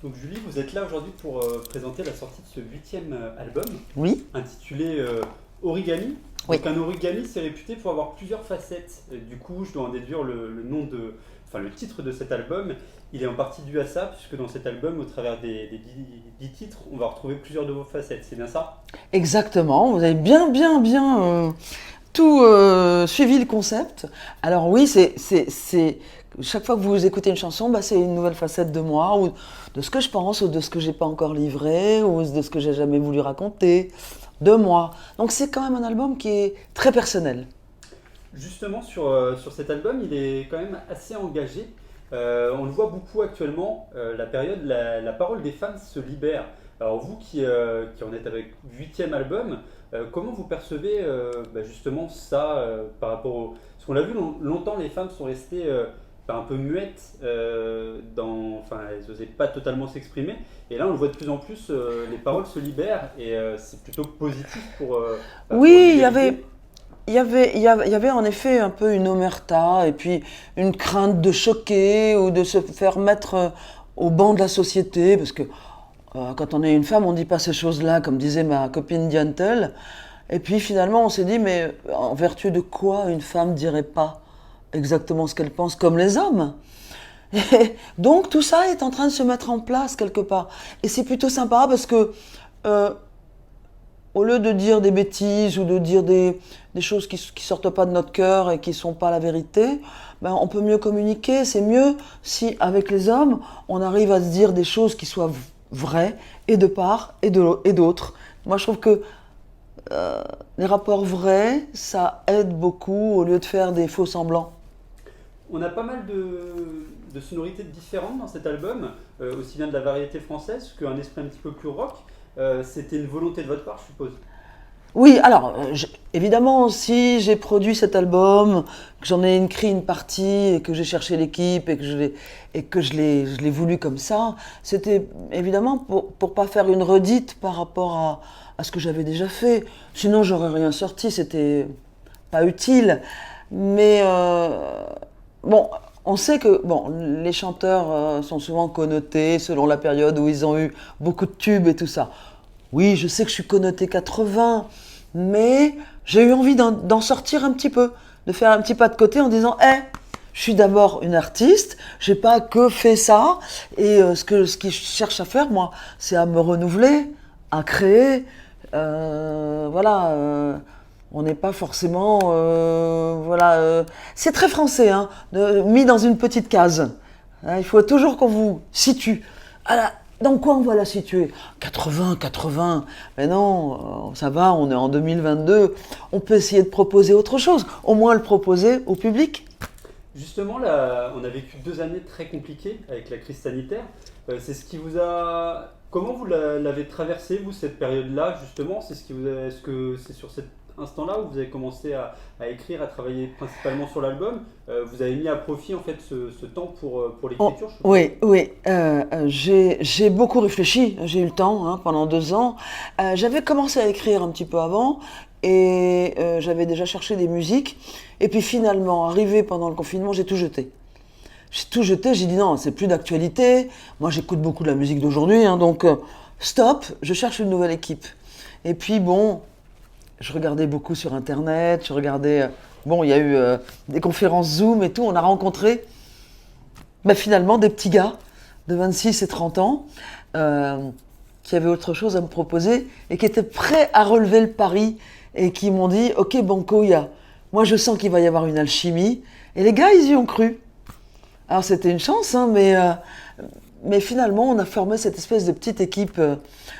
Donc Julie, vous êtes là aujourd'hui pour présenter la sortie de ce huitième album, Oui, intitulé Origami. oui, Donc un origami, c'est réputé pour avoir plusieurs facettes. Et du coup, je dois en déduire le nom enfin le titre de cet album. Il est en partie dû à ça, puisque dans cet album, au travers des 10 titres, on va retrouver plusieurs de vos facettes. C'est bien ça? exactement. Vous avez bien tout suivi le concept. Alors oui, chaque fois que vous écoutez une chanson, bah, c'est une nouvelle facette de moi, ou de ce que je pense, ou de ce que j'ai pas encore livré, ou de ce que j'ai jamais voulu raconter, de moi. Donc c'est quand même un album qui est très personnel. Justement, sur cet album, il est quand même assez engagé. On le voit beaucoup actuellement, la période, la parole des femmes se libère. Alors vous qui en êtes avec huitième album, comment vous percevez justement ça par rapport au... Parce qu'on l'a vu longtemps, les femmes sont restées un peu muettes, enfin elles n'osaient pas totalement s'exprimer. Et là on le voit de plus en plus, les paroles se libèrent et c'est plutôt positif pour Oui, l'égalité. il y avait en effet un peu une omerta, et puis une crainte de choquer, ou de se faire mettre au banc de la société, parce que quand on est une femme, on ne dit pas ces choses-là, comme disait ma copine Diantel. Et puis finalement, on s'est dit, mais en vertu de quoi une femme dirait pas exactement ce qu'elle pense comme les hommes? Et donc tout ça est en train de se mettre en place quelque part. Et c'est plutôt sympa parce que euh, au lieu de dire des bêtises, ou de dire des choses qui sortent pas de notre cœur et qui sont pas la vérité, ben on peut mieux communiquer. C'est mieux si avec les hommes, on arrive à se dire des choses qui soient vraies, et de part et d'autre. Moi je trouve que les rapports vrais, ça aide beaucoup au lieu de faire des faux semblants. On a pas mal de sonorités différentes dans cet album, aussi bien de la variété française qu'un esprit un petit peu plus rock. C'était une volonté de votre part, je suppose. Oui, alors, évidemment, si j'ai produit cet album, que j'en ai écrit une partie, et que j'ai cherché l'équipe, je l'ai voulu comme ça, c'était évidemment pour pas faire une redite par rapport à ce que j'avais déjà fait. Sinon, j'aurais rien sorti, c'était pas utile. Mais bon, on sait que bon, les chanteurs sont souvent connotés selon la période où ils ont eu beaucoup de tubes et tout ça. Oui, je sais que je suis connotée 80, mais j'ai eu envie d'en sortir un petit peu, de faire un petit pas de côté en disant, je suis d'abord une artiste, j'ai pas que fait ça, et ce que je cherche à faire, moi, c'est à me renouveler, à créer, voilà. On n'est pas forcément, voilà. C'est très français, hein, mis dans une petite case. Hein, il faut toujours qu'on vous situe. Ah, dans quoi on va la situer? 80, 80. Mais non, ça va, on est en 2022. On peut essayer de proposer autre chose. Au moins le proposer au public. Justement, là, on a vécu 2 années très compliquées avec la crise sanitaire. C'est ce qui vous a... Comment vous l'avez traversé, vous, cette période-là, justement? C'est ce qui vous a... Est-ce que c'est sur cet instant-là où vous avez commencé à écrire, à travailler principalement sur l'album? Vous avez mis à profit, en fait, ce temps pour Oh, l'écriture, je suppose? oui, oui. J'ai beaucoup réfléchi. J'ai eu le temps, hein, pendant 2 ans. J'avais commencé à écrire un petit peu avant, et j'avais déjà cherché des musiques. Et puis finalement, arrivé pendant le confinement, j'ai tout jeté. J'ai tout jeté. J'ai dit non, c'est plus d'actualité. Moi, j'écoute beaucoup de la musique d'aujourd'hui, hein, donc stop. Je cherche une nouvelle équipe. Et puis bon, je regardais beaucoup sur Internet. Je regardais. Bon, il y a eu des conférences Zoom et tout. On a rencontré, bah, finalement, des petits gars de 26 et 30 ans qui avaient autre chose à me proposer et qui étaient prêts à relever le pari, et qui m'ont dit ok, Banco, moi je sens qu'il va y avoir une alchimie. Et les gars, ils y ont cru. Alors c'était une chance, hein, mais finalement, on a formé cette espèce de petite équipe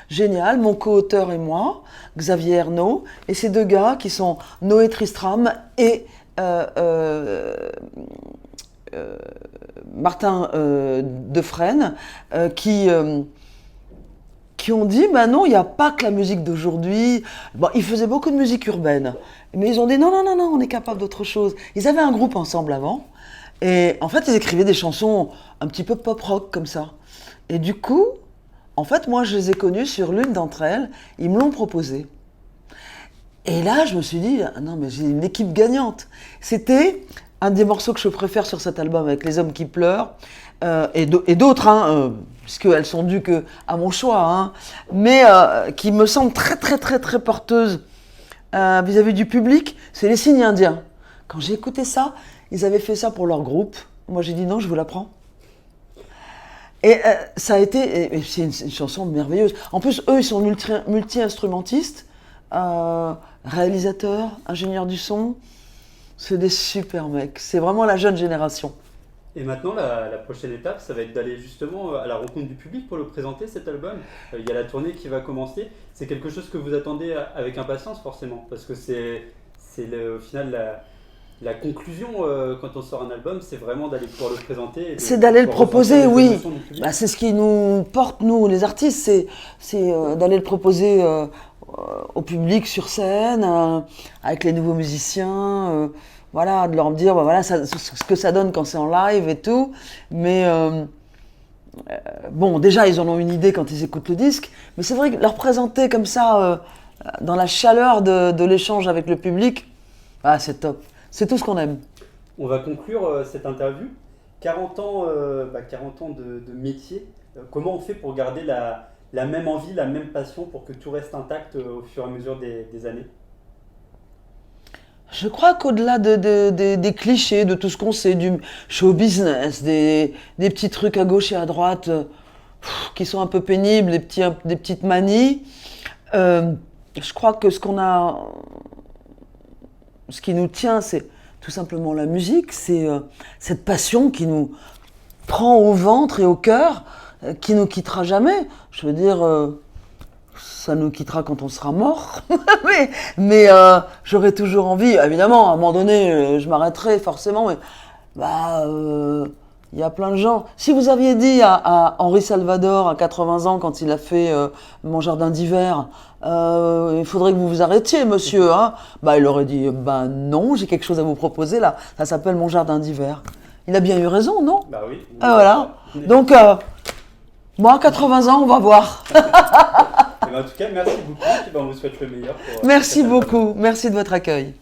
géniale, mon co-auteur et moi, Xavier Ernaud, et ces deux gars qui sont Noé Tristram et euh, euh, euh, Martin Defresne, qui ont dit, bah non, il n'y a pas que la musique d'aujourd'hui. Bon, ils faisaient beaucoup de musique urbaine, mais ils ont dit, non, non, non, non, on est capable d'autre chose. Ils avaient un groupe ensemble avant, et en fait, ils écrivaient des chansons un petit peu pop-rock comme ça. Et du coup, en fait, moi, je les ai connus sur l'une d'entre elles, ils me l'ont proposé. Et là, je me suis dit, ah non, mais j'ai une équipe gagnante. C'était un des morceaux que je préfère sur cet album, avec Les Hommes qui pleurent, et d'autres, hein, puisqu'elles sont dues que à mon choix, hein, mais qui me semble très très très très porteuse vis-à-vis du public, c'est les signes indiens. Quand j'ai écouté ça, ils avaient fait ça pour leur groupe. Moi j'ai dit non, je vous la prends. Et ça a été, et c'est une chanson merveilleuse. En plus, eux, ils sont multi-instrumentistes, réalisateurs, ingénieurs du son. C'est des super mecs. C'est vraiment la jeune génération. Et maintenant, la prochaine étape, ça va être d'aller justement à la rencontre du public pour le présenter, cet album. Il y a la tournée qui va commencer. C'est quelque chose que vous attendez avec impatience, forcément, parce que c'est au final la conclusion quand on sort un album, c'est vraiment d'aller pouvoir le présenter. C'est d'aller le proposer, oui. Bah, c'est ce qui nous porte, nous, les artistes, c'est d'aller le proposer au public sur scène, avec les nouveaux musiciens. Voilà, de leur dire, bah, voilà ce que ça donne quand c'est en live et tout. Mais bon, déjà, ils en ont une idée quand ils écoutent le disque. Mais c'est vrai que leur présenter comme ça, dans la chaleur de l'échange avec le public, ah, c'est top. C'est tout ce qu'on aime. On va conclure cette interview. 40 ans, 40 ans de métier. Comment on fait pour garder la même envie, la même passion pour que tout reste intact au fur et à mesure des années? Je crois qu'au-delà des clichés, de tout ce qu'on sait, du show business, des petits trucs à gauche et à droite qui sont un peu pénibles, des petites manies, je crois que ce qui nous tient, c'est tout simplement la musique, c'est cette passion qui nous prend au ventre et au cœur, qui nous quittera jamais. Je veux dire, ça nous quittera quand on sera mort, mais j'aurai toujours envie. Évidemment, à un moment donné, je m'arrêterai forcément, mais il y a plein de gens. Si vous aviez dit à Henri Salvador, à 80 ans, quand il a fait Mon jardin d'hiver, il faudrait que vous vous arrêtiez, monsieur, hein, il aurait dit, non, j'ai quelque chose à vous proposer là, ça s'appelle Mon jardin d'hiver. Il a bien eu raison, non? Bah oui. Voilà. Donc, moi, à 80 ans, on va voir. En tout cas, merci beaucoup. On vous souhaite le meilleur. Merci beaucoup. Merci de votre accueil.